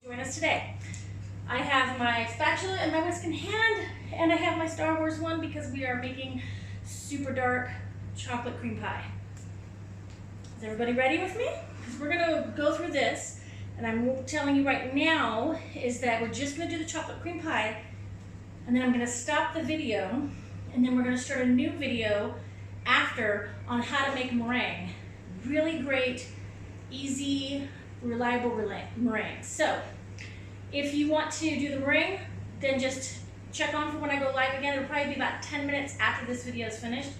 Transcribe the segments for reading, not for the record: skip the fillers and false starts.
Join us today. I have my spatula and my whisk in hand, and I have my Star Wars one because we are making super dark chocolate cream pie. Is everybody ready with me? Because we're gonna go through this, and I'm telling you right now is that we're just gonna do the chocolate cream pie, and then I'm gonna stop the video, and then we're gonna start a new video after on how to make meringue. Really great, easy, reliable meringue. So if you want to do the meringue, then just check on for when I go live again. It'll probably be about 10 minutes after this video is finished,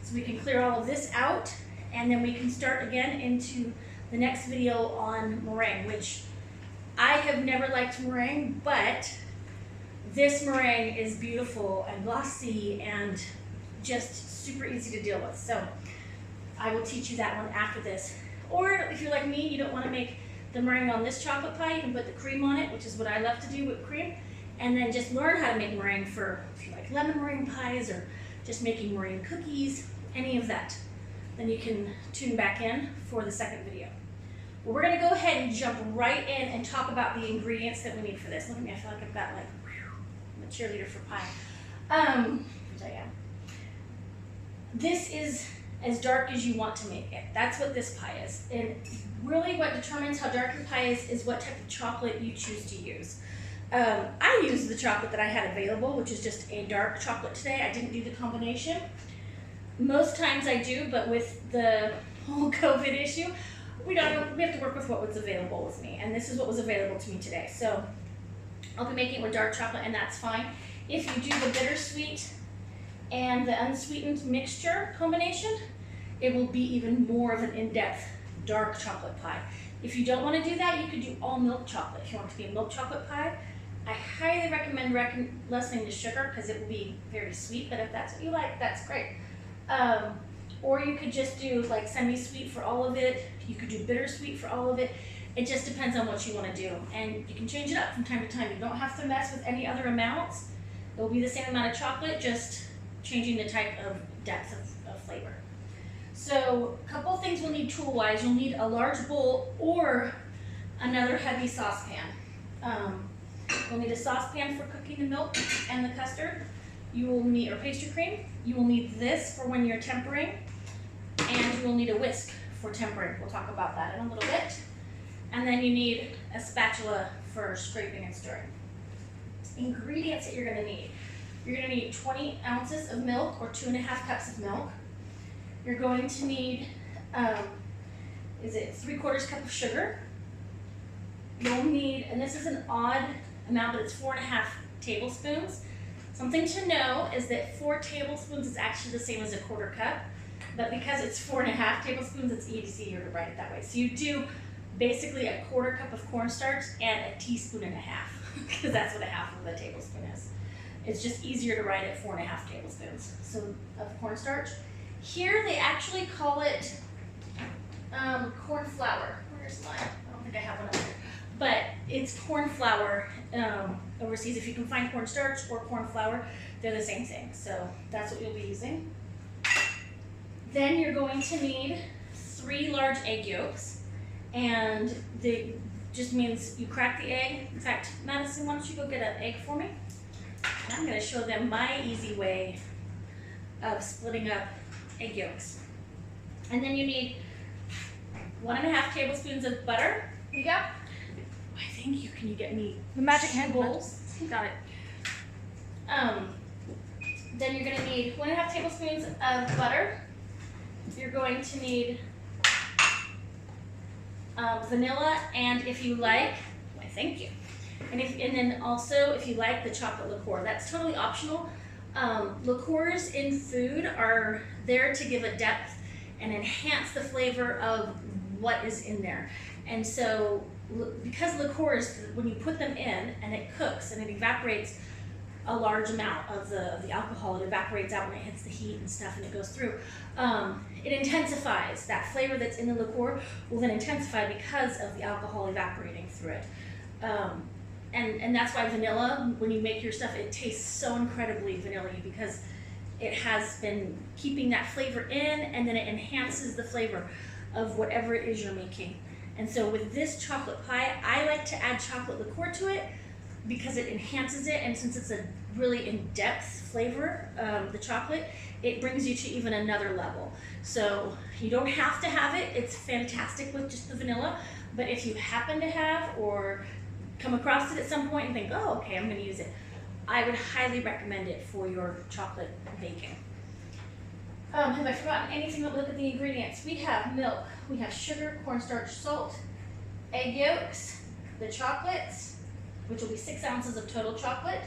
so we can clear all of this out, and then we can start again into the next video on meringue, which I have never liked meringue, but this meringue is beautiful and glossy and just super easy to deal with. So I will teach you that one after this. Or if you're like me, you don't want to make the meringue on this chocolate pie, you can put the cream on it, which is what I love to do with cream, and then just learn how to make meringue for, if you like lemon meringue pies or just making meringue cookies, any of that. Then you can tune back in for the second video. Well, we're going to go ahead and jump right in and talk about the ingredients that we need for this. Look at me, I feel like I've got like, I'm a cheerleader for pie. Which I am. This is as dark as you want to make it. That's what this pie is. And really what determines how dark your pie is what type of chocolate you choose to use. I used the chocolate that I had available, which is just a dark chocolate today. I didn't do the combination. Most times I do, but with the whole COVID issue, we have to work with what was available with me. And this is what was available to me today. So I'll be making it with dark chocolate, and that's fine. If you do the bittersweet and the unsweetened mixture combination, it will be even more of an in-depth dark chocolate pie. If you don't want to do that, you could do all milk chocolate. If you want it to be a milk chocolate pie, I highly recommend lessening the sugar because it will be very sweet, but if that's what you like, that's great. Or you could just do like semi-sweet for all of it. You could do bittersweet for all of it. It just depends on what you want to do. And you can change it up from time to time. You don't have to mess with any other amounts. It will be the same amount of chocolate, just changing the type of depth of flavor. So a couple of things we'll need tool-wise. You'll need a large bowl or another heavy saucepan. You'll need a saucepan for cooking the milk and the custard. You will need, or pastry cream. You will need this for when you're tempering, and you will need a whisk for tempering. We'll talk about that in a little bit. And then you need a spatula for scraping and stirring. Ingredients that you're going to need. You're going to need 20 ounces of milk, or 2.5 cups of milk. You're going to need, 3/4 cup of sugar. You'll need, and this is an odd amount, but it's 4.5 tablespoons. Something to know is that 4 tablespoons is actually the same as a 1/4 cup, but because it's 4.5 tablespoons, it's easier to write it that way. So you do basically a 1/4 cup of cornstarch and a teaspoon and a half, because that's what a half of a tablespoon is. It's just easier to write it 4.5 tablespoons of cornstarch. Here they actually call it corn flour. Where's mine? I don't think I have one up here. But it's corn flour overseas. If you can find cornstarch or corn flour, they're the same thing. So that's what you'll be using. Then you're going to need 3 large egg yolks. And it just means you crack the egg. In fact, Madison, why don't you go get an egg for me? And I'm going to show them my easy way of splitting up egg yolks. And then you need 1.5 tablespoons of butter. Here you go. Why, thank you. Can you get me the magic hand bowls? Got it. Then you're going to need 1.5 tablespoons of butter. You're going to need vanilla, and if you like, why, thank you. And then also, if you like, the chocolate liqueur. That's totally optional. Liqueurs in food are there to give a depth and enhance the flavor of what is in there. And so, because liqueurs, when you put them in and it cooks and it evaporates a large amount of the alcohol, it evaporates out when it hits the heat and stuff and it goes through. It intensifies. That flavor that's in the liqueur will then intensify because of the alcohol evaporating through it. And that's why vanilla, when you make your stuff, it tastes so incredibly vanilla-y because it has been keeping that flavor in, and then it enhances the flavor of whatever it is you're making. And so with this chocolate pie, I like to add chocolate liqueur to it because it enhances it, and since it's a really in-depth flavor, the chocolate, it brings you to even another level. So you don't have to have it. It's fantastic with just the vanilla, but if you happen to have or come across it at some point and think, oh, okay, I'm gonna use it, I would highly recommend it for your chocolate baking. Have I forgotten anything? Look at the ingredients. We have milk, we have sugar, cornstarch, salt, egg yolks, the chocolates, which will be 6 ounces of total chocolate.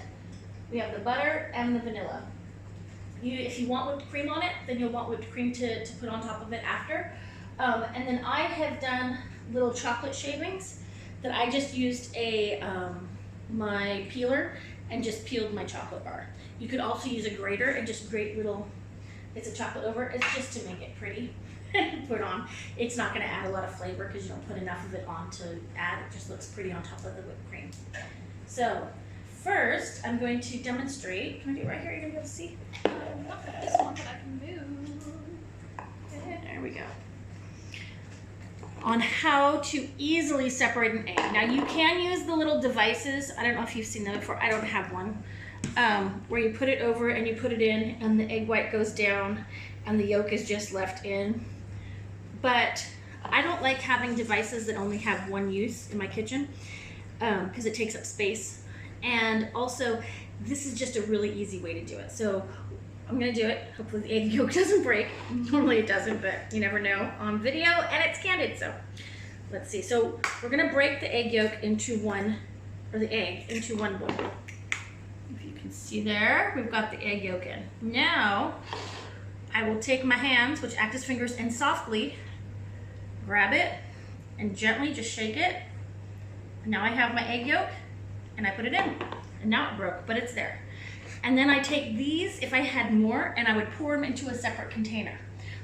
We have the butter and the vanilla. If you want whipped cream on it, then you'll want whipped cream to put on top of it after. And then I have done little chocolate shavings that I just used my peeler and just peeled my chocolate bar. You could also use a grater and just grate little bits of chocolate over. It's just to make it pretty and put on. It's not gonna add a lot of flavor because you don't put enough of it on to add. It just looks pretty on top of the whipped cream. So first, I'm going to demonstrate. Can I do it right here? You're gonna be able to see? Not this one, but I can move. There we go. On how to easily separate an egg. Now you can use the little devices. I don't know if you've seen them before. I don't have one. Where you put it over and you put it in and the egg white goes down and the yolk is just left in. But I don't like having devices that only have one use in my kitchen because it takes up space. And also, this is just a really easy way to do it. So I'm gonna do it. Hopefully the egg yolk doesn't break. Normally it doesn't, but you never know on video, and it's candid, so let's see. So we're gonna break the egg yolk into one, or the egg into one bowl. If you can see there, we've got the egg yolk in. Now, I will take my hands, which act as fingers, and softly grab it and gently just shake it. And now I have my egg yolk and I put it in. And now it broke, but it's there. And then I take these, if I had more, and I would pour them into a separate container.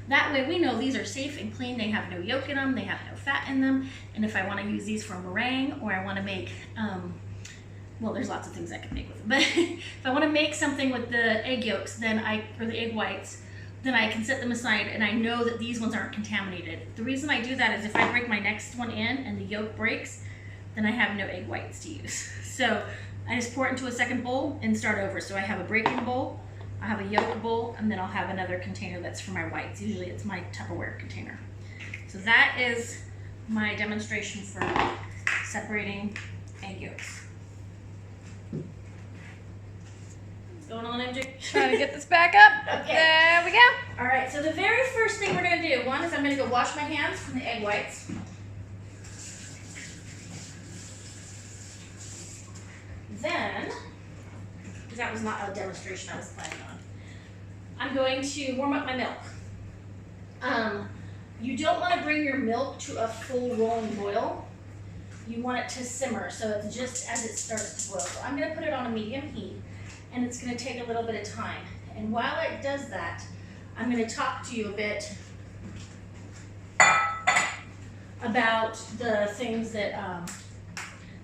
That way we know these are safe and clean. They have no yolk in them, they have no fat in them. And if I want to use these for a meringue, or I want to make, well, there's lots of things I can make with them. But if I want to make something with the egg yolks, or the egg whites, then I can set them aside and I know that these ones aren't contaminated. The reason I do that is if I break my next one in and the yolk breaks, then I have no egg whites to use. So I just pour it into a second bowl and start over. So I have a break-in bowl, I have a yolk bowl, and then I'll have another container that's for my whites. Usually it's my Tupperware container. So that is my demonstration for separating egg yolks. What's going on, MJ? Trying to get this back up. Okay. There we go. All right, so the very first thing we're gonna do, one is I'm gonna go wash my hands from the egg whites. Then, because that was not a demonstration I was planning on, I'm going to warm up my milk. You don't want to bring your milk to a full rolling boil. You want it to simmer, so it's just as it starts to boil. So I'm going to put it on a medium heat, and it's going to take a little bit of time. And while it does that, I'm going to talk to you a bit about the things that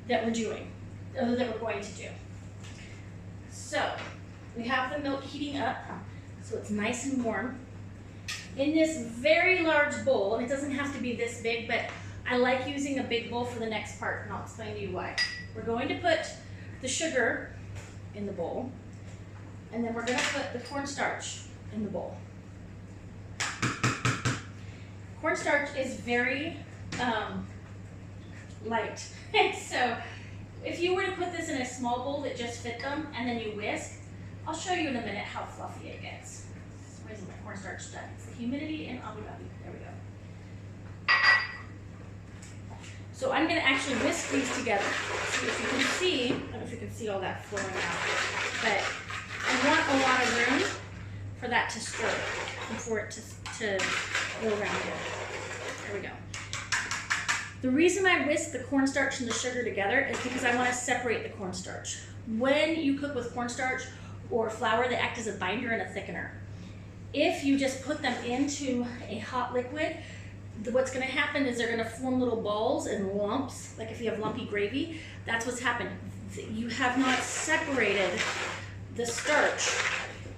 that we're doing. That we're going to do. So we have the milk heating up, so it's nice and warm. In this very large bowl, and it doesn't have to be this big, but I like using a big bowl for the next part, and I'll explain to you why. We're going to put the sugar in the bowl, and then we're going to put the cornstarch in the bowl. Cornstarch is very light, so if you were to put this in a small bowl that just fit them and then you whisk, I'll show you in a minute how fluffy it gets. Where's my cornstarch done? It's the humidity in Abu Dhabi. There we go. So I'm going to actually whisk these together. So if you can see, I don't know if you can see all that flowing out, but I want a lot of room for that to stir and for it to go around here. There we go. The reason I whisk the cornstarch and the sugar together is because I want to separate the cornstarch. When you cook with cornstarch or flour, they act as a binder and a thickener. If you just put them into a hot liquid, what's going to happen is they're going to form little balls and lumps. Like if you have lumpy gravy, that's what's happened. You have not separated the starch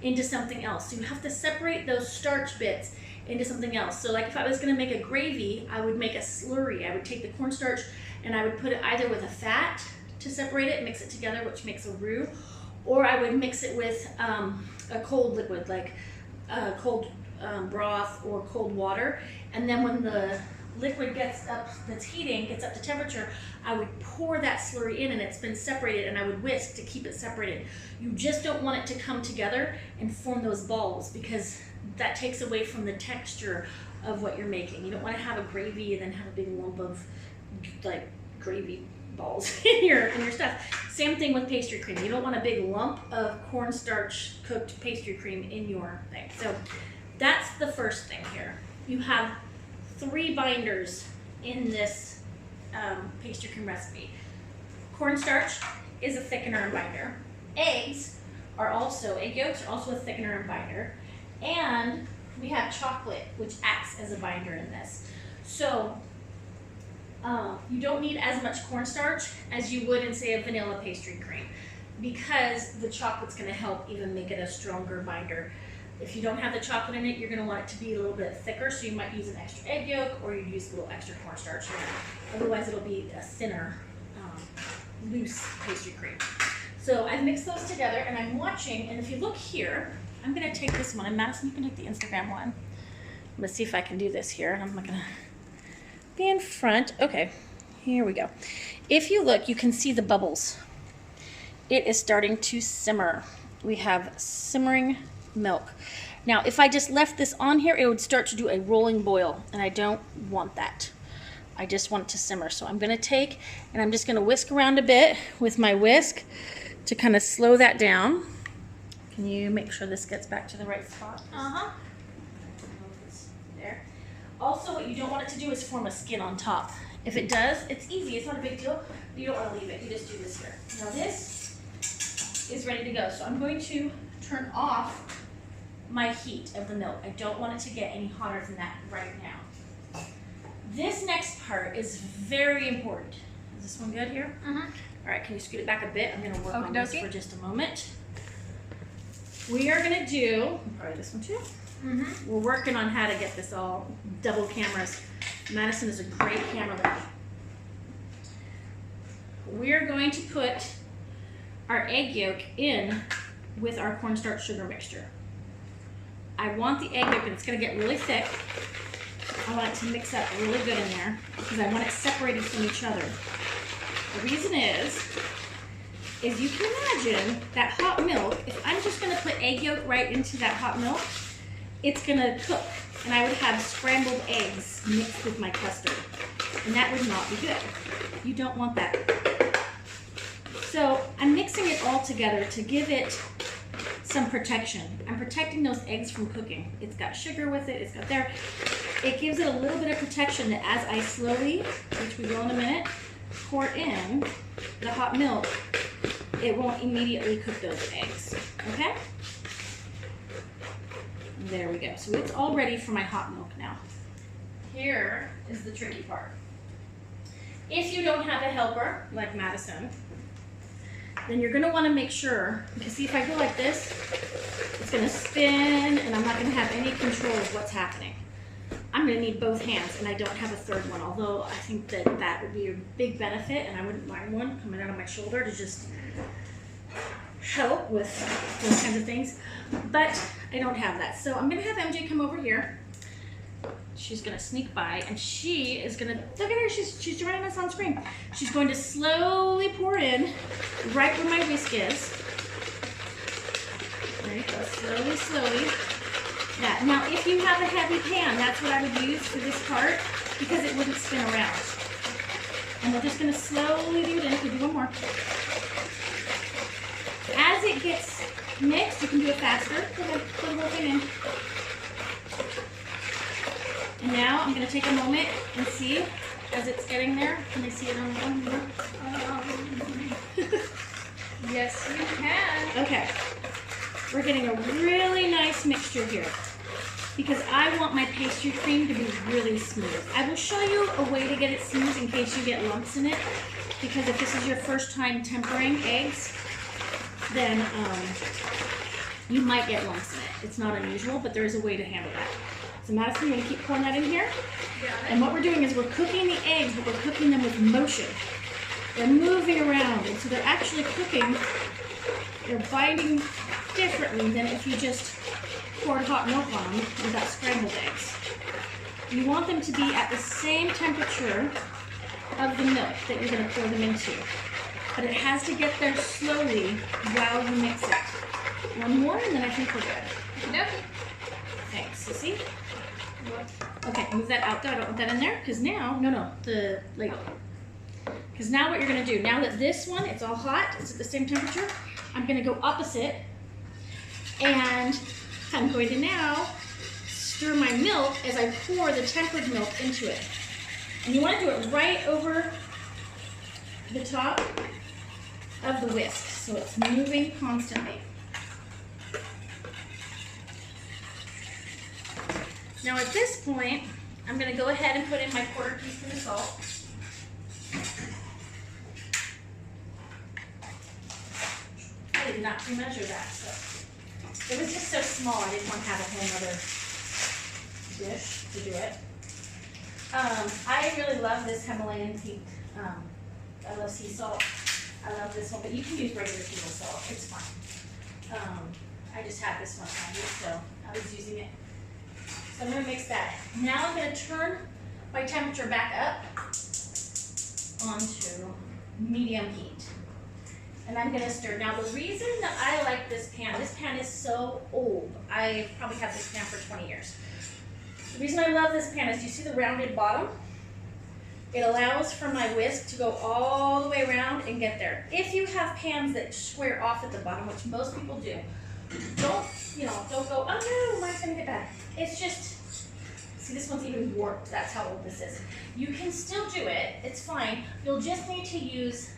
into something else. So you have to separate those starch bits into something else. So like if I was gonna make a gravy, I would make a slurry. I would take the cornstarch and I would put it either with a fat to separate it, mix it together, which makes a roux, or I would mix it with a cold liquid, like cold broth or cold water. And then when the liquid gets up, that's heating, gets up to temperature, I would pour that slurry in, and it's been separated, and I would whisk to keep it separated. You just don't want it to come together and form those balls, because that takes away from the texture of what you're making. You don't want to have a gravy and then have a big lump of like gravy balls in your stuff. Same thing with pastry cream. You don't want a big lump of cornstarch cooked pastry cream in your thing. So that's the first thing here. You have 3 binders in this pastry cream recipe. Cornstarch is a thickener and binder. Egg yolks are also a thickener and binder. And we have chocolate, which acts as a binder in this. So you don't need as much cornstarch as you would in, say, a vanilla pastry cream, because the chocolate's going to help even make it a stronger binder. If you don't have the chocolate in it, you're going to want it to be a little bit thicker, so you might use an extra egg yolk, or you use a little extra cornstarch in it. Otherwise, it'll be a thinner, loose pastry cream. So I've mixed those together, and I'm watching, and if you look here, I'm going to take this one, and Madison, you can take the Instagram one. Let's see if I can do this here, and I'm not going to be in front. Okay, here we go. If you look, you can see the bubbles. It is starting to simmer. We have simmering milk. Now, if I just left this on here, it would start to do a rolling boil, and I don't want that. I just want it to simmer. So I'm going to take, and I'm just going to whisk around a bit with my whisk to kind of slow that down. Can you make sure this gets back to the right spot? Uh-huh. There. Also, what you don't want it to do is form a skin on top. If it does, it's easy. It's not a big deal. You don't want to leave it. You just do this here. Now this is ready to go. So I'm going to turn off my heat of the milk. I don't want it to get any hotter than that right now. This next part is very important. Is this one good here? Uh-huh. All right, can you scoot it back a bit? I'm going to work on this for just a moment. We are going to do, probably this one too. Mm-hmm. We're working on how to get this all double cameras. Madison is a great camera lady. We're going to put our egg yolk in with our cornstarch sugar mixture. I want the egg yolk, and it's going to get really thick. I want it to mix up really good in there because I want it separated from each other. The reason is you can imagine that hot milk, if I'm just going to put egg yolk right into that hot milk, it's going to cook, and I would have scrambled eggs mixed with my custard, and that would not be good. You don't want that. So I'm mixing it all together to give it some protection. I'm protecting those eggs from cooking. It's got sugar with it, it's got there. It gives it a little bit of protection that as I slowly, which we will in a minute, pour in the hot milk, it won't immediately cook those eggs, okay? There we go. So it's all ready for my hot milk now. Here is the tricky part. If you don't have a helper, like Madison, then you're going to want to make sure, because see, if I go like this, it's going to spin, and I'm not going to have any control of what's happening. I'm going to need both hands, and I don't have a third one, although I think that that would be a big benefit, and I wouldn't mind one coming out of my shoulder to just help with those kinds of things, but I don't have that. So I'm going to have MJ come over here. She's going to sneak by, and she is going to, look at her, she's joining us on screen. She's going to slowly pour in right where my whisk is. There you go, slowly, slowly. Yeah. Now, if you have a heavy pan, that's what I would use for this part, because it wouldn't spin around. And we're just going to slowly do it in. We'll do one more. As it gets mixed, you can do it faster. Go ahead, put the whole thing in. And now I'm going to take a moment and see as it's getting there. Can I see it on one more? Yes, you can. Okay. We're getting a really nice mixture here because I want my pastry cream to be really smooth. I will show you a way to get it smooth in case you get lumps in it, because if this is your first time tempering eggs, then you might get lumps in it. It's not unusual, but there is a way to handle that. So Madison, you're gonna keep pouring that in here. Got it. And what we're doing is we're cooking the eggs, but we're cooking them with motion. They're moving around, and so they're actually cooking, they're binding differently than if you just poured hot milk on them and got scrambled eggs. You want them to be at the same temperature of the milk that you're gonna pour them into. But it has to get there slowly while you mix it. One more, and then I think we're good. Nope. Thanks, Sissy. Okay, move that out there. I don't want that in there, because now, the ladle. Because now what you're gonna do, now that this one, it's all hot, it's at the same temperature, I'm gonna go opposite, and I'm going to now stir my milk as I pour the tempered milk into it. And you wanna do it right over the top of the whisk, so it's moving constantly. Now at this point, I'm going to go ahead and put in my quarter teaspoon of salt. I did not pre-measure that, so it was just so small I didn't want to have a whole other dish to do it. I really love this Himalayan pink. I love sea salt. I love this one, but you can use regular table salt. It's fine. I just had this one handy, so I was using it. So I'm going to mix that. Now I'm going to turn my temperature back up onto medium heat. And I'm going to stir. Now the reason that I like this pan is so old. I probably had this pan for 20 years. The reason I love this pan is, you see the rounded bottom? It allows for my whisk to go all the way around and get there. If you have pans that square off at the bottom, which most people do, don't go, oh no, mine's gonna get bad. It's just, see, this one's even warped. That's how old this is. You can still do it, it's fine. You'll just need to use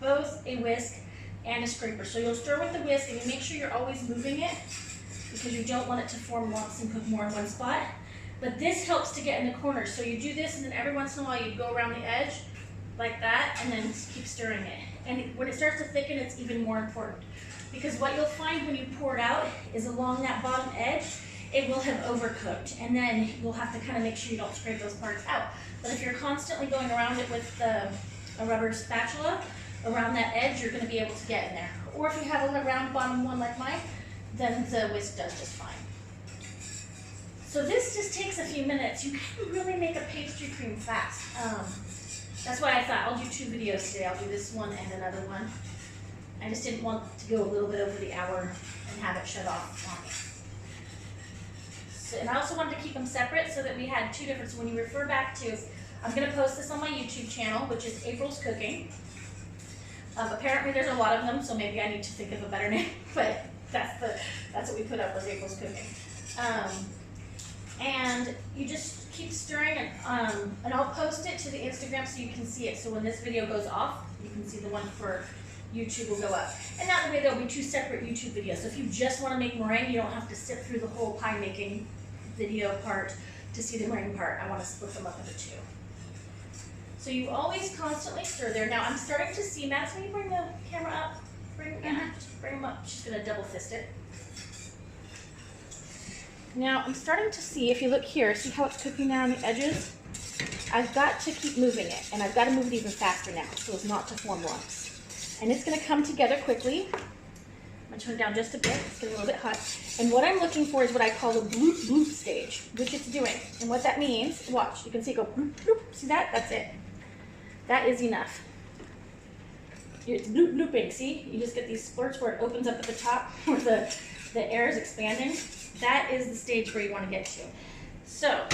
both a whisk and a scraper. So you'll stir with the whisk, and you make sure you're always moving it, because you don't want it to form lumps and cook more in one spot. But this helps to get in the corners. So you do this, and then every once in a while you go around the edge like that, and then keep stirring it. And when it starts to thicken, it's even more important. Because what you'll find when you pour it out is along that bottom edge, it will have overcooked. And then you'll have to kind of make sure you don't scrape those parts out. But if you're constantly going around it with a rubber spatula around that edge, you're going to be able to get in there. Or if you have a round bottom one like mine, then the whisk does just fine. So this just takes a few minutes. You can really make a pastry cream fast. That's why I thought I'll do 2 videos today. I'll do this one and another one. I just didn't want to go a little bit over the hour and have it shut off on me. So, and I also wanted to keep them separate so that we had 2 different. So when you refer back to, I'm going to post this on my YouTube channel, which is April's Cooking. Apparently there's a lot of them, so maybe I need to think of a better name. But that's what we put up, was April's Cooking. And you just keep stirring, and I'll post it to the Instagram so you can see it. So when this video goes off, you can see the one for YouTube will go up. And that way there'll be 2 separate YouTube videos. So if you just want to make meringue, you don't have to sit through the whole pie making video part to see the meringue part. I want to split them up into 2. So you always constantly stir there. Now I'm starting to see, Matt, can you bring the camera up? Just bring them up. She's going to double fist it. Now I'm starting to see, if you look here, see how it's cooking now on the edges? I've got to keep moving it, and I've got to move it even faster now so as not to form lumps. And it's going to come together quickly. I'm going to turn it down just a bit. It's getting a little bit hot. And what I'm looking for is what I call the bloop bloop stage, which it's doing. And what that means, watch, you can see it go bloop bloop. See that? That's it. That is enough. It's bloop blooping, see? You just get these splurts where it opens up at the top where the air is expanding. That is the stage where you want to get to. So,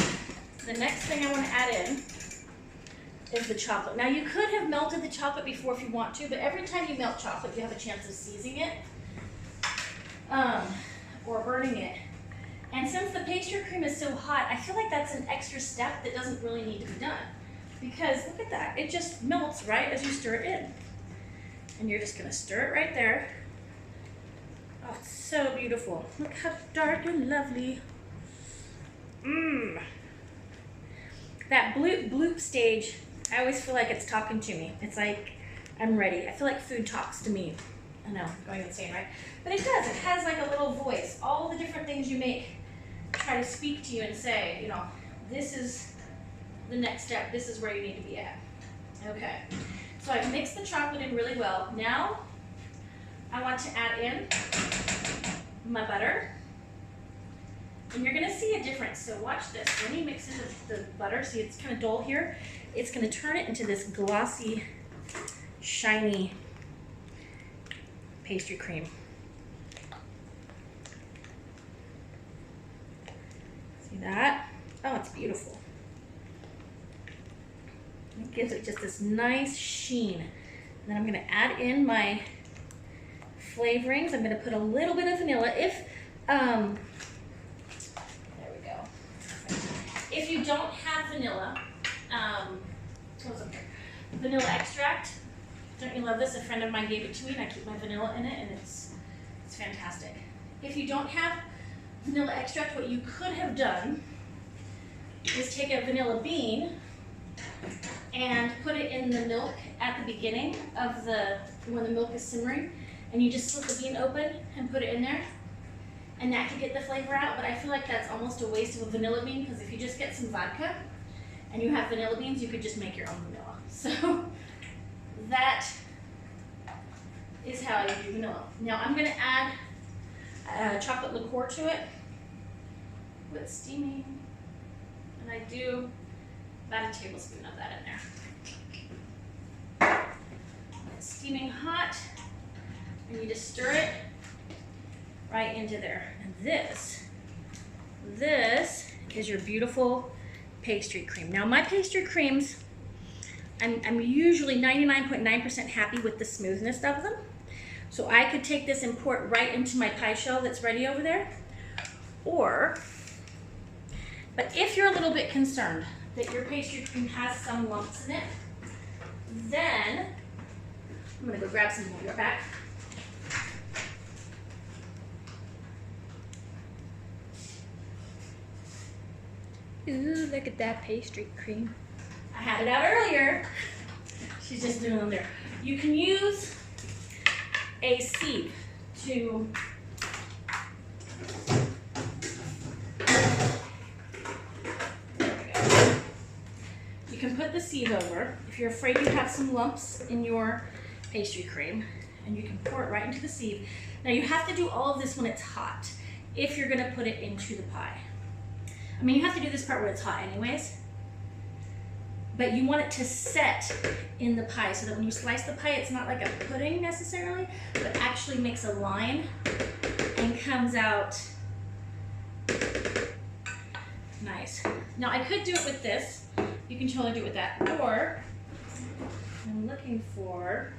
the next thing I want to add in is the chocolate. Now you could have melted the chocolate before if you want to, but every time you melt chocolate, you have a chance of seizing it or burning it. And since the pastry cream is so hot, I feel like that's an extra step that doesn't really need to be done. Because look at that, it just melts right as you stir it in. And you're just gonna stir it right there. Oh, it's so beautiful. Look how dark and lovely. Mmm. That bloop bloop stage, I always feel like it's talking to me. It's like, I'm ready. I feel like food talks to me. I know, I'm going insane, right? But it does. It has like a little voice. All the different things you make try to speak to you and say, you know, this is the next step. This is where you need to be at. Okay. So I've mixed the chocolate in really well. Now I want to add in my butter. And you're gonna see a difference. So watch this. When you mix in the butter, see it's kind of dull here, it's gonna turn it into this glossy, shiny pastry cream. See that? Oh, it's beautiful. It gives it just this nice sheen. And then I'm gonna add in my flavorings. I'm gonna put a little bit of vanilla. There we go. If you don't have vanilla, what's up here? Vanilla extract. Don't you love this? A friend of mine gave it to me and I keep my vanilla in it and it's fantastic. If you don't have vanilla extract, what you could have done is take a vanilla bean and put it in the milk at the beginning of when the milk is simmering, and you just split the bean open and put it in there, and that could get the flavor out. But I feel like that's almost a waste of a vanilla bean, because if you just get some vodka and you have vanilla beans, you could just make your own vanilla. So that is how you do vanilla. Now I'm gonna add chocolate liqueur to it. It's steaming, and I do about a tablespoon of that in there. It's steaming hot, and you just stir it right into there. And this is your beautiful pastry cream. Now my pastry creams, I'm usually 99.9% happy with the smoothness of them. So I could take this and pour it right into my pie shell that's ready over there. But if you're a little bit concerned that your pastry cream has some lumps in it, then I'm gonna go grab some more back. Ooh, look at that pastry cream. I had it out earlier. She's just doing them there. You can use a sieve to can put the sieve over if you're afraid you have some lumps in your pastry cream, and you can pour it right into the sieve. Now you have to do all of this when it's hot if you're going to put it into the pie. I mean, you have to do this part where it's hot anyways, but you want it to set in the pie so that when you slice the pie, it's not like a pudding necessarily, but actually makes a line and comes out nice. Now I could do it with this. You can totally do it with that, or I'm looking for,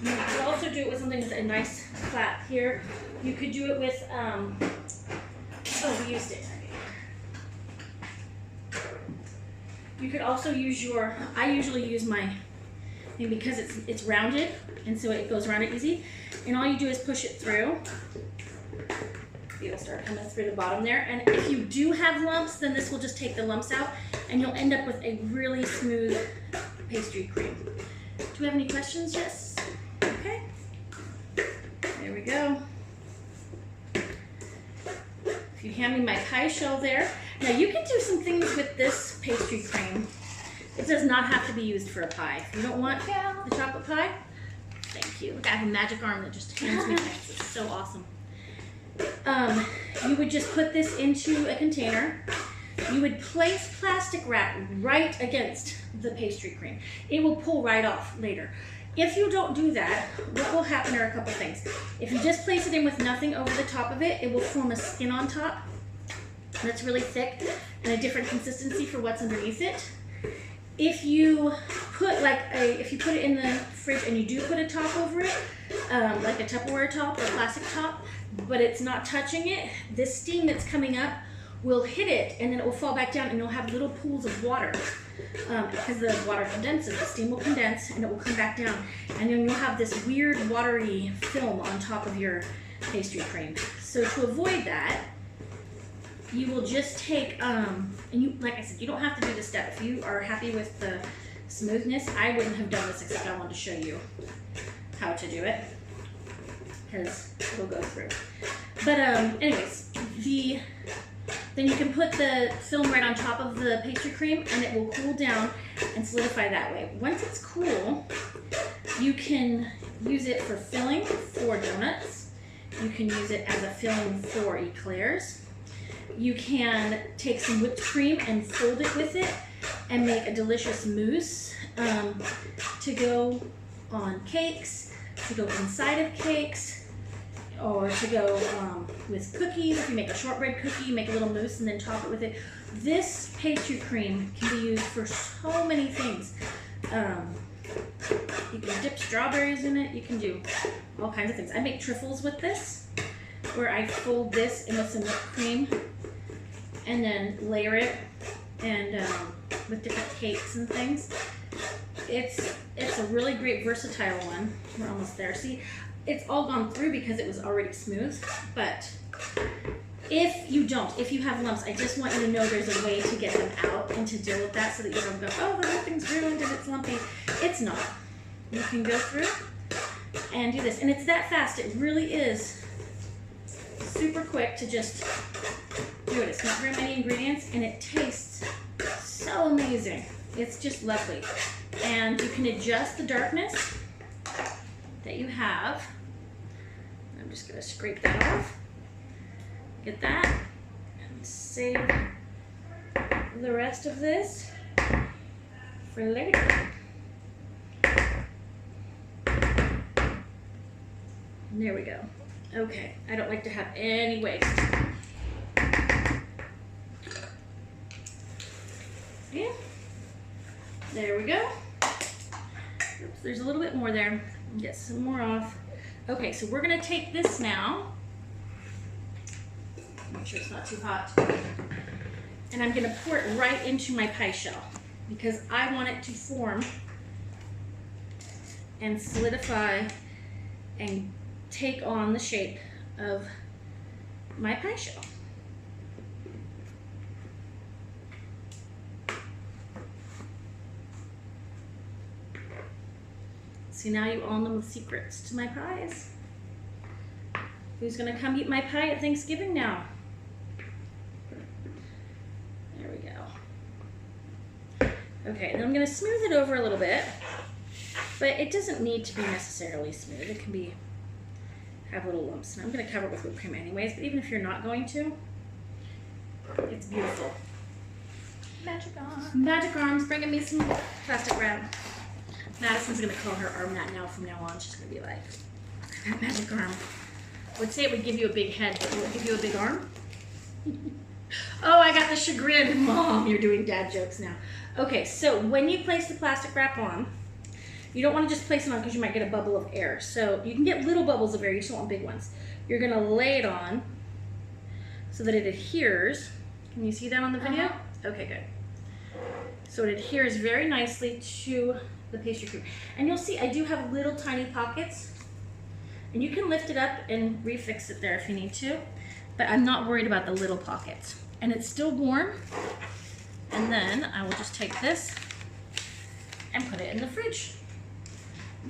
you could also do it with something with a nice flap here. You could do it with, oh, we used it. You could also use I usually use my, because it's rounded, and so it goes around it easy, and all you do is push it through. It'll start coming through the bottom there, and if you do have lumps, then this will just take the lumps out, and you'll end up with a really smooth pastry cream. Do we have any questions, Jess? Okay. There we go. If you hand me my pie shell there. Now you can do some things with this pastry cream. It does not have to be used for a pie. If you don't want the chocolate pie, thank you. Look, I have a magic arm that just hands me things. It's so awesome. You would just put this into a container. You would place plastic wrap right against the pastry cream. It will pull right off later. If you don't do that, what will happen are a couple things. If you just place it in with nothing over the top of it, it will form a skin on top that's really thick and a different consistency for what's underneath it. If you put if you put it in the fridge and you do put a top over it, like a Tupperware top or a plastic top, but it's not touching it, this steam that's coming up will hit it, and then it will fall back down, and you'll have little pools of water because the water condenses. The steam will condense, and it will come back down, and then you'll have this weird watery film on top of your pastry cream. So to avoid that, you will just take, and you, like I said, you don't have to do this step. If you are happy with the smoothness, I wouldn't have done this except I wanted to show you how to do it, because it'll go through. But anyways, then you can put the film right on top of the pastry cream and it will cool down and solidify that way. Once it's cool, you can use it for filling for donuts. You can use it as a filling for eclairs. You can take some whipped cream and fold it with it and make a delicious mousse to go on cakes, to go inside of cakes, or to go with cookies. If you make a shortbread cookie, make a little mousse and then top it with it. This pastry cream can be used for so many things. You can dip strawberries in it. You can do all kinds of things. I make trifles with this, where I fold this in with some whipped cream and then layer it and with different cakes and things. It's a really great versatile one. We're almost there. See, it's all gone through because it was already smooth, but if you have lumps, I just want you to know there's a way to get them out and to deal with that so that you don't go, oh, the whole thing's ruined and it's lumpy. It's not. You can go through and do this. And it's that fast. It really is super quick to just do it. It's not very many ingredients and it tastes so amazing. It's just lovely. And you can adjust the darkness that you have. I'm just going to scrape that off. Get that. And save the rest of this for later. And there we go. Okay, I don't like to have any waste. Yeah. There we go. Oops, there's a little bit more there. Get some more off. Okay, so we're gonna take this now. Make sure it's not too hot. And I'm gonna pour it right into my pie shell because I want it to form and solidify and take on the shape of my pie shell. See, now you all know the secrets to my pies. Who's gonna come eat my pie at Thanksgiving now? There we go. Okay, then I'm gonna smooth it over a little bit, but it doesn't need to be necessarily smooth. It can have little lumps. And I'm gonna cover it with whipped cream anyways, but even if you're not going to, it's beautiful. Magic arms. Magic arms, bringing me some plastic wrap. Madison's gonna call her arm that now from now on. She's gonna be like, that magic arm. I would say it would give you a big head, but will it give you a big arm? Oh, I got the chagrin. Mom, you're doing dad jokes now. Okay, so when you place the plastic wrap on, you don't want to just place it on because you might get a bubble of air. So you can get little bubbles of air, you just don't want big ones. You're gonna lay it on so that it adheres. Can you see that on the video? Okay, good. So it adheres very nicely to the pastry cream. And you'll see I do have little tiny pockets. And you can lift it up and refix it there if you need to. But I'm not worried about the little pockets. And it's still warm. And then I will just take this and put it in the fridge.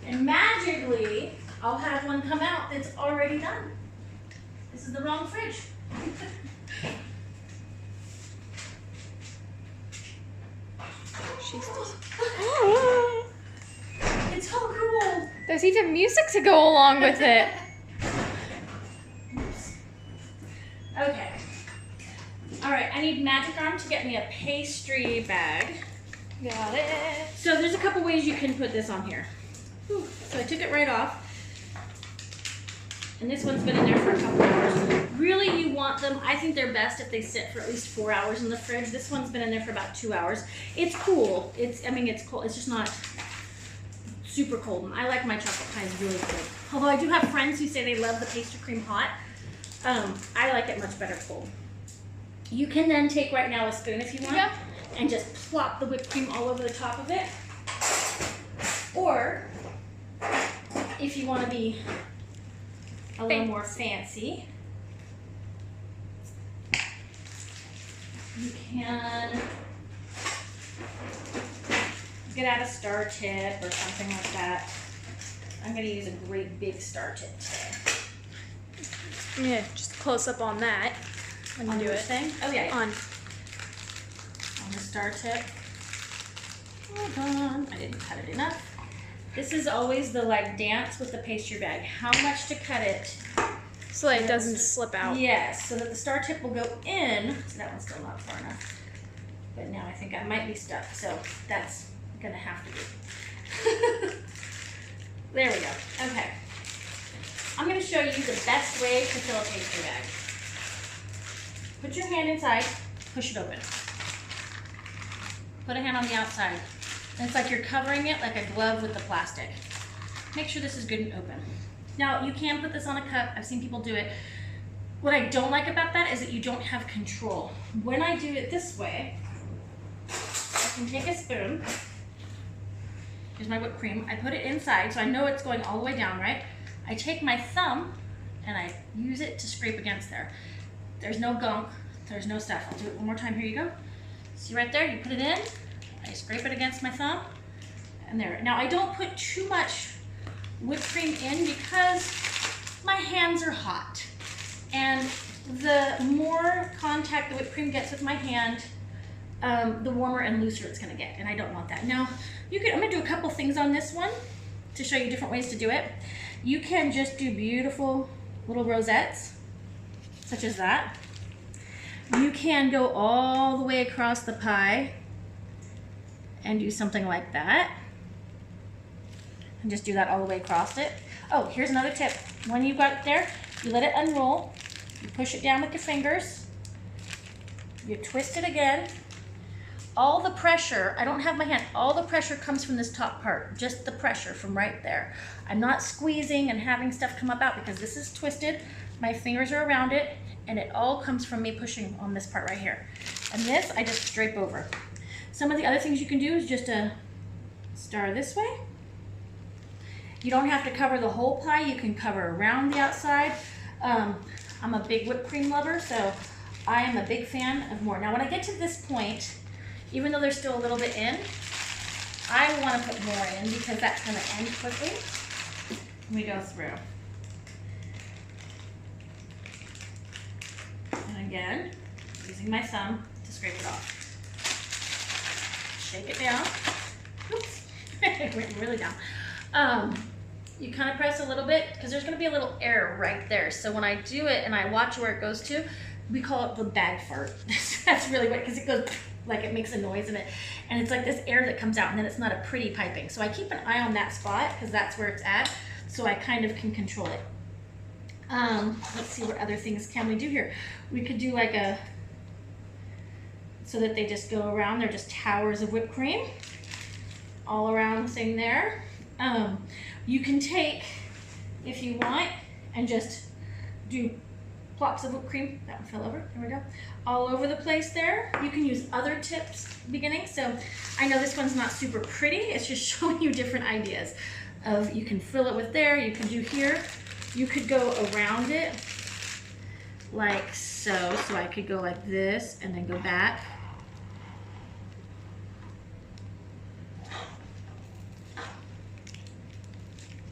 And magically, I'll have one come out that's already done. This is the wrong fridge. She's just... It's so cool. There's even music to go along with it. Okay. All right, I need Magic Arm to get me a pastry bag. Got it. So there's a couple ways you can put this on here. Whew. So I took it right off. And this one's been in there for a couple hours. Really, you want them, I think they're best if they sit for at least 4 hours in the fridge. This one's been in there for about 2 hours. It's cool. It's cold. It's just not super cold. And I like my chocolate pies really cold. Although I do have friends who say they love the pastry cream hot. I like it much better cold. You can then take right now a spoon if you want, and just plop the whipped cream all over the top of it. Or, if you want to be a little more fancy, you can get out a star tip or something like that. I'm going to use a great big star tip today. Yeah, just close up on that. When on you do this it. thing. Oh yeah, On. on the star tip. Hold on, I didn't cut it enough. This is always the like dance with the pastry bag. How much to cut it? So that it doesn't slip out. Yes, so that the star tip will go in. So that one's still not far enough. But now I think I might be stuck, so that's gonna have to be. There we go. Okay. I'm gonna show you the best way to fill a pastry bag. Put your hand inside, push it open. Put a hand on the outside. And it's like you're covering it like a glove with the plastic. Make sure this is good and open. Now, you can put this on a cup. I've seen people do it. What I don't like about that is that you don't have control. When I do it this way, I can take a spoon. Here's my whipped cream. I put it inside, so I know it's going all the way down, right? I take my thumb, and I use it to scrape against there. There's no gunk. There's no stuff. I'll do it one more time. Here you go. See right there? You put it in. I scrape it against my thumb, and there. Now, I don't put too much whipped cream in because my hands are hot. And the more contact the whipped cream gets with my hand, the warmer and looser it's gonna get, and I don't want that. Now, I'm gonna do a couple things on this one to show you different ways to do it. You can just do beautiful little rosettes, such as that. You can go all the way across the pie and do something like that. And just do that all the way across it. Oh, here's another tip. When you've got it there, you let it unroll. You push it down with your fingers. You twist it again. All the pressure, I don't have my hand, all the pressure comes from this top part. Just the pressure from right there. I'm not squeezing and having stuff come up out because this is twisted. My fingers are around it, and it all comes from me pushing on this part right here. And this, I just drape over. Some of the other things you can do is just a star this way. You don't have to cover the whole pie. You can cover around the outside. I'm a big whipped cream lover, so I am a big fan of more. Now, when I get to this point, even though there's still a little bit in, I want to put more in because that's going to end quickly. Let me go through. And again, using my thumb to scrape it off. Shake it down. Oops, it went really down. You kind of press a little bit because there's going to be a little air right there. So when I do it and I watch where it goes to, we call it the bag fart. That's really what, because it goes like it makes a noise in it. And it's like this air that comes out, and then it's not a pretty piping. So I keep an eye on that spot because that's where it's at. So I kind of can control it. Let's see what other things can we do here. We could do like a, so that they just go around. They're just towers of whipped cream all around the thing there. You can take, if you want, and just do plops of whipped cream. That one fell over. There we go. All over the place there. You can use other tips beginning. So I know this one's not super pretty. It's just showing you different ideas of, you can fill it with there. You can do here. You could go around it like so. So I could go like this and then go back.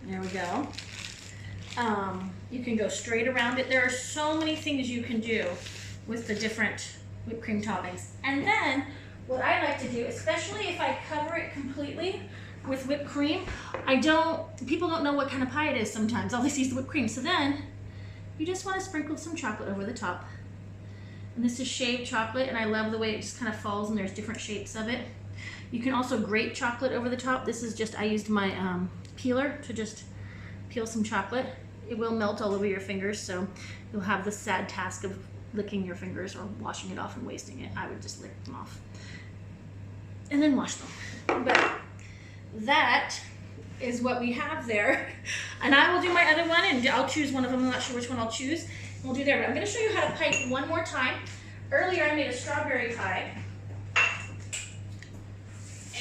There we go. You can go straight around it. There are so many things you can do with the different whipped cream toppings. And then what I like to do, especially if I cover it completely with whipped cream, people don't know what kind of pie it is sometimes. All they see is the whipped cream. So then you just want to sprinkle some chocolate over the top. And this is shaved chocolate, and I love the way it just kind of falls and there's different shapes of it. You can also grate chocolate over the top. This is just, I used my peeler to just peel some chocolate. It will melt all over your fingers, so you'll have the sad task of licking your fingers or washing it off and wasting it. I would just lick them off and then wash them. But that is what we have there. And I will do my other one, and I'll choose one of them. I'm not sure which one I'll choose. And we'll do there, but I'm gonna show you how to pipe one more time. Earlier I made a strawberry pie.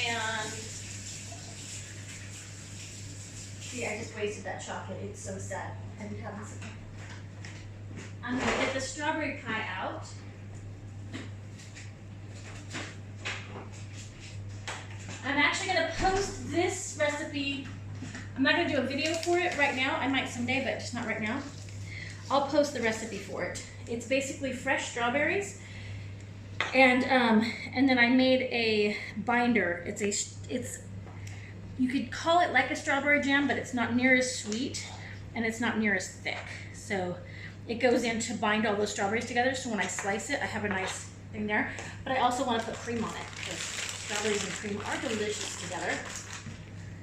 And see, I just wasted that chocolate. It's so sad. I didn't have this. I'm gonna get the strawberry pie out. I'm actually gonna post this recipe. I'm not gonna do a video for it right now. I might someday, but just not right now. I'll post the recipe for it It's basically fresh strawberries, and then I made a binder. It's you could call it like a strawberry jam, but it's not near as sweet, and it's not near as thick. So it goes in to bind all those strawberries together. So when I slice it, I have a nice thing there. But I also want to put cream on it because strawberries and cream are delicious together.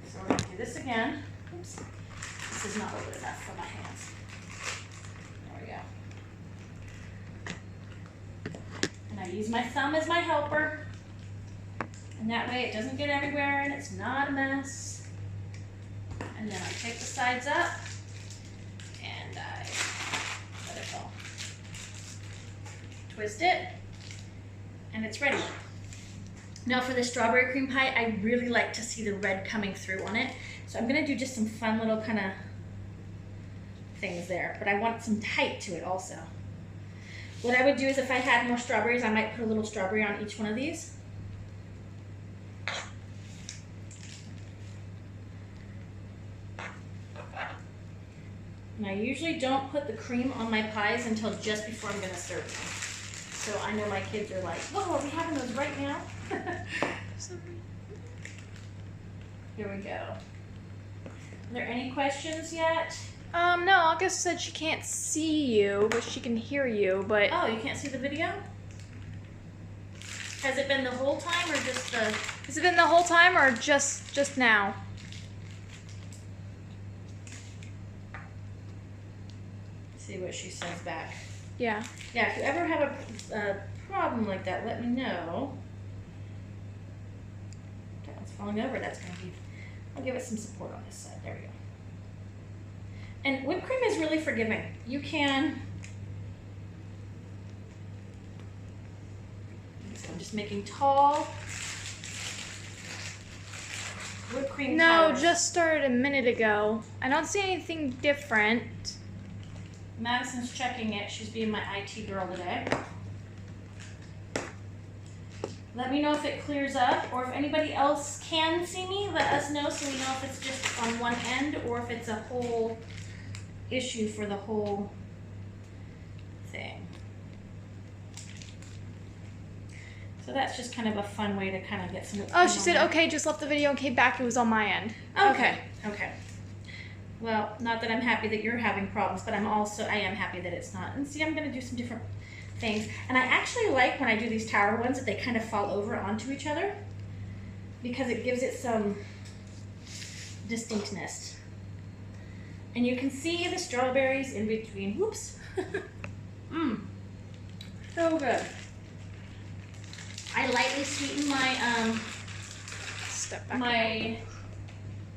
So we're gonna do this again. Oops, this is not open enough for my hands. And I use my thumb as my helper, and that way it doesn't get everywhere and it's not a mess. And then I take the sides up and I let it go. Twist it, and it's ready. Now for the strawberry cream pie, I really like to see the red coming through on it. So I'm gonna do just some fun little kind of things there, but I want some height to it also. What I would do is if I had more strawberries, I might put a little strawberry on each one of these. And I usually don't put the cream on my pies until just before I'm going to serve them. So I know my kids are like, whoa, are we having those right now? Here we go. Are there any questions yet? No, August said she can't see you, but she can hear you, but... Oh, you can't see the video? Has it been the whole time or just the... Has it been the whole time or just now? See what she says back. Yeah. Yeah, if you ever have a problem like that, let me know. That one's falling over. That's going to be... I'll give it some support on this side. There we go. And whipped cream is really forgiving. You can... So I'm just making tall whipped cream towers. Just started a minute ago. I don't see anything different. Madison's checking it. She's being my IT girl today. Let me know if it clears up, or if anybody else can see me, let us know so we know if it's just on one end or if it's a whole issue for the whole thing. So that's just kind of a fun way to kind of get some... Oh, she said, okay, just left the video and came back. It was on my end. Okay. Well, not that I'm happy that you're having problems, but I am happy that it's not. And see, I'm going to do some different things. And I actually like when I do these tower ones that they kind of fall over onto each other because it gives it some distinctness. And you can see the strawberries in between. Whoops. So good. I lightly sweeten my Step back. my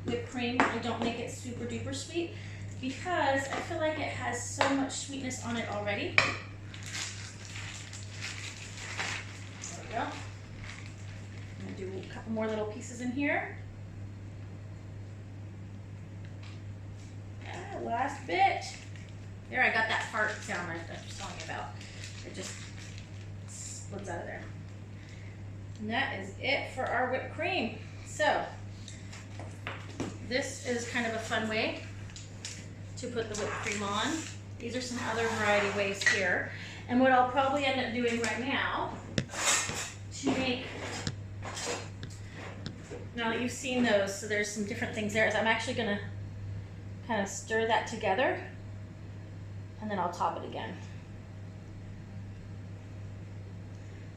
whipped cream. I don't make it super duper sweet because I feel like it has so much sweetness on it already. There we go. I'm gonna do a couple more little pieces in here. Last bit. There, I got that fart sound I was telling you about. It just splits out of there. And that is it for our whipped cream. So, this is kind of a fun way to put the whipped cream on. These are some other variety ways here. And what I'll probably end up doing right now to make, now that you've seen those, so there's some different things there, is I'm actually gonna kind of stir that together and then I'll top it again.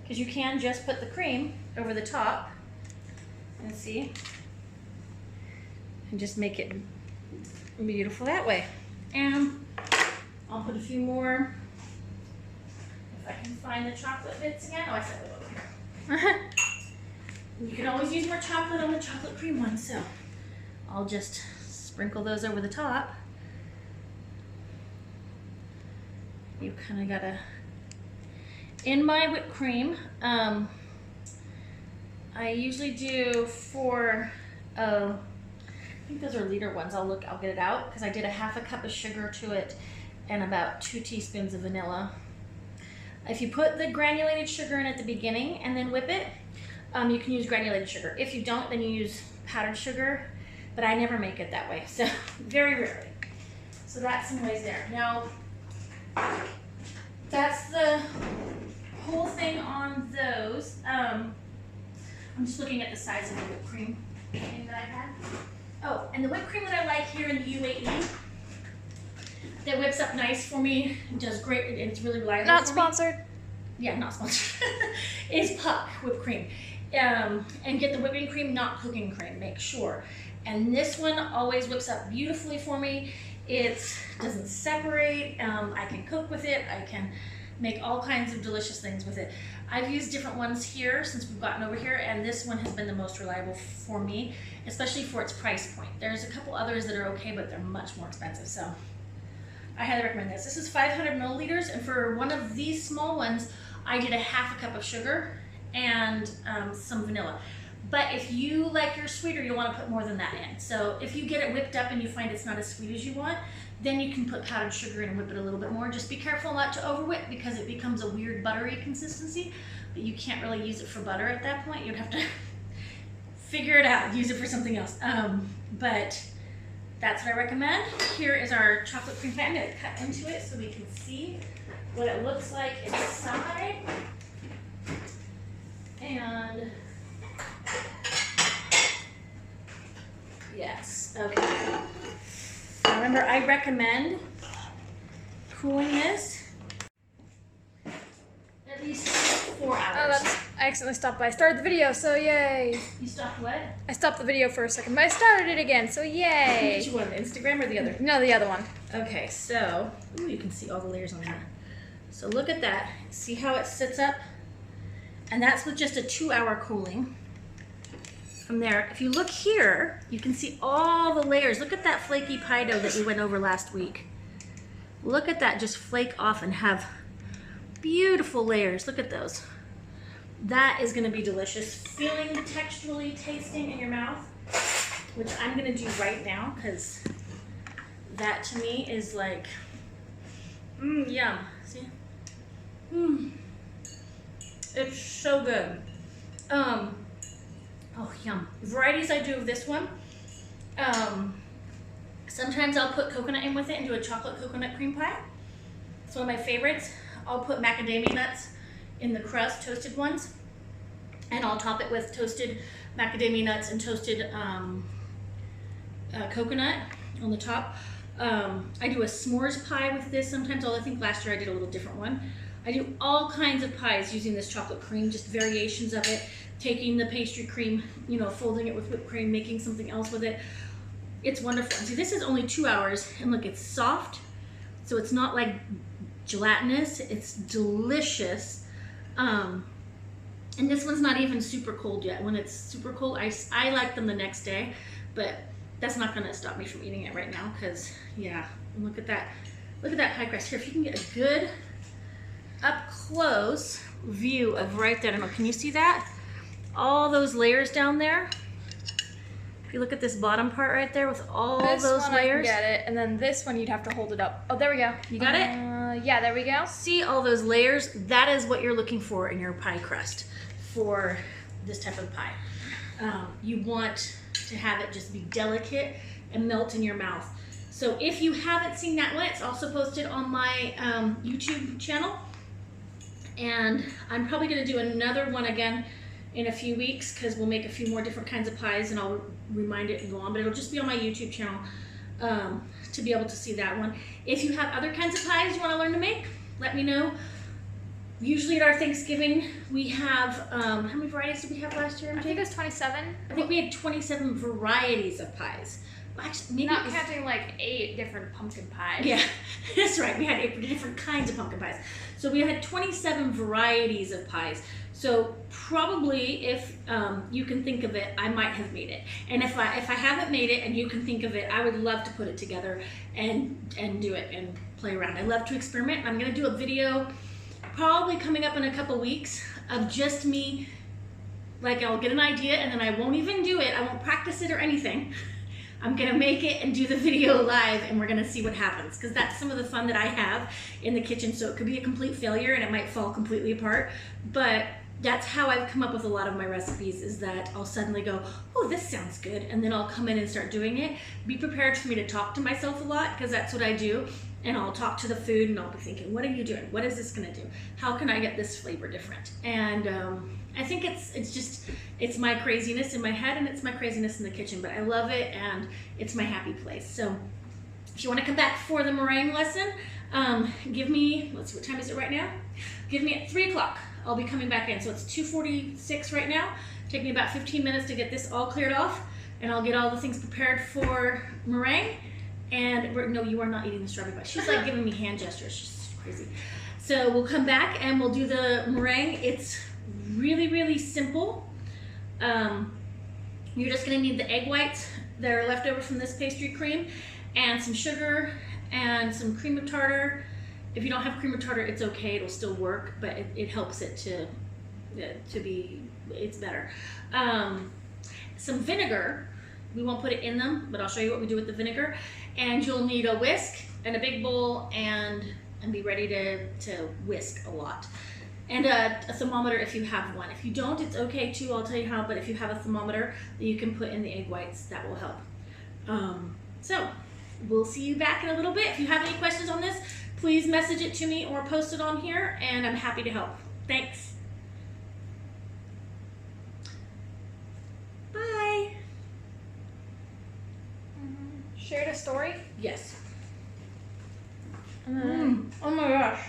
Because you can just put the cream over the top and see, and just make it beautiful that way. And I'll put a few more, if I can find the chocolate bits again. Oh, I said it over here. You can always use more chocolate on the chocolate cream one, so I'll just sprinkle those over the top. You kind of gotta, in my whipped cream, I usually do four, I think those are liter ones. I'll get it out because I did a half a cup of sugar to it and about 2 teaspoons of vanilla. If you put the granulated sugar in at the beginning and then whip it, you can use granulated sugar. If you don't, then you use powdered sugar, but I never make it that way, so very rarely. So that's some ways there. Now, that's the whole thing on those. I'm just looking at the size of the whipped cream thing that I had. Oh, and the whipped cream that I like here in the UAE that whips up nice for me, does great, it's really reliable. Not for sponsored. Me. Yeah, not sponsored. Is Puck whipped cream. And get the whipping cream, not cooking cream, make sure. And this one always whips up beautifully for me. It doesn't separate. I can cook with it. I can make all kinds of delicious things with it. I've used different ones here since we've gotten over here, and this one has been the most reliable for me, especially for its price point. There's a couple others that are okay, but they're much more expensive, so I highly recommend this. This is 500 milliliters, and for one of these small ones, I did a half a cup of sugar and some vanilla. But if you like your sweeter, you'll want to put more than that in. So if you get it whipped up and you find it's not as sweet as you want, then you can put powdered sugar in and whip it a little bit more. Just be careful not to over whip because it becomes a weird buttery consistency, but you can't really use it for butter at that point. You'd have to figure it out, use it for something else. But that's what I recommend. Here is our chocolate cream pie. I'm going to cut into it so we can see what it looks like inside. And yes, okay. Now remember, I recommend cooling this at least 4 hours. Oh, I accidentally stopped by. I started the video, so yay. You stopped what? I stopped the video for a second, but I started it again, so yay. Which one, Instagram or the other? No, the other one. Okay, so, ooh, you can see all the layers on there. So look at that. See how it sits up? And that's with just a 2-hour cooling. From there, if you look here, you can see all the layers. Look at that flaky pie dough that we went over last week. Look at that just flake off and have beautiful layers. Look at those. That is gonna be delicious. Feeling texturally tasting in your mouth, which I'm gonna do right now because that to me is like, yum. See? It's so good. Oh, yum. Varieties I do of this one. Sometimes I'll put coconut in with it and do a chocolate coconut cream pie. It's one of my favorites. I'll put macadamia nuts in the crust, toasted ones, and I'll top it with toasted macadamia nuts and toasted coconut on the top. I do a s'mores pie with this sometimes, although I think last year I did a little different one. I do all kinds of pies using this chocolate cream, just variations of it, taking the pastry cream, you know, folding it with whipped cream, making something else with it. It's wonderful. And see, this is only 2 hours, and look, it's soft, so it's not like gelatinous. It's delicious. And this one's not even super cold yet. When it's super cold, I like them the next day, but that's not gonna stop me from eating it right now, because yeah, and look at that pie crust. Here, if you can get a good up close view of right there. I don't know, can you see that? All those layers down there. If you look at this bottom part right there with all this those one layers. I can get it, and then this one you'd have to hold it up. Oh, there we go. You got it? Yeah, there we go. See all those layers? That is what you're looking for in your pie crust for this type of pie. You want to have it just be delicate and melt in your mouth. So if you haven't seen that one, it's also posted on my YouTube channel. And I'm probably gonna do another one again in a few weeks because we'll make a few more different kinds of pies and I'll remind it and go on, but it'll just be on my YouTube channel to be able to see that one. If you have other kinds of pies you wanna learn to make, let me know. Usually at our Thanksgiving, we have, how many varieties did we have last year? I think it was 27. I think we had 27 varieties of pies. Actually, maybe not counting like 8 different pumpkin pies. Yeah, that's right. We had 8 different kinds of pumpkin pies. So we had 27 varieties of pies. So probably if you can think of it, I might have made it. And if I haven't made it and you can think of it, I would love to put it together and do it and play around. I love to experiment. I'm gonna do a video probably coming up in a couple weeks of just me, like I'll get an idea and then I won't even do it. I won't practice it or anything. I'm gonna make it and do the video live and we're gonna see what happens, because that's some of the fun that I have in the kitchen. So it could be a complete failure and it might fall completely apart, but that's how I've come up with a lot of my recipes, is that I'll suddenly go, oh, this sounds good, and then I'll come in and start doing it. Be prepared for me to talk to myself a lot, because that's what I do, and I'll talk to the food and I'll be thinking, what are you doing? What is this gonna do? How can I get this flavor different? And I think it's my craziness in my head and it's my craziness in the kitchen, but I love it and it's my happy place. So if you want to come back for the meringue lesson, give me, what time is it right now? Give me at 3 o'clock. I'll be coming back in. So it's 2:46 right now. Take me about 15 minutes to get this all cleared off, and I'll get all the things prepared for meringue. And no, you are not eating the strawberry pie. She's like giving me hand gestures. She's crazy. So we'll come back and we'll do the meringue. It's really, really simple. You're just gonna need the egg whites that are left over from this pastry cream, and some sugar and some cream of tartar. If you don't have cream of tartar, it's okay, it'll still work, but it helps it to be, it's better. Some vinegar. We won't put it in them, but I'll show you what we do with the vinegar. And you'll need a whisk and a big bowl, and be ready to whisk a lot. And a thermometer if you have one. If you don't, it's okay too, I'll tell you how, but if you have a thermometer that you can put in the egg whites, that will help. So we'll see you back in a little bit. If you have any questions on this, please message it to me or post it on here, and I'm happy to help. Thanks. Bye. Shared a story? Yes. Oh my gosh.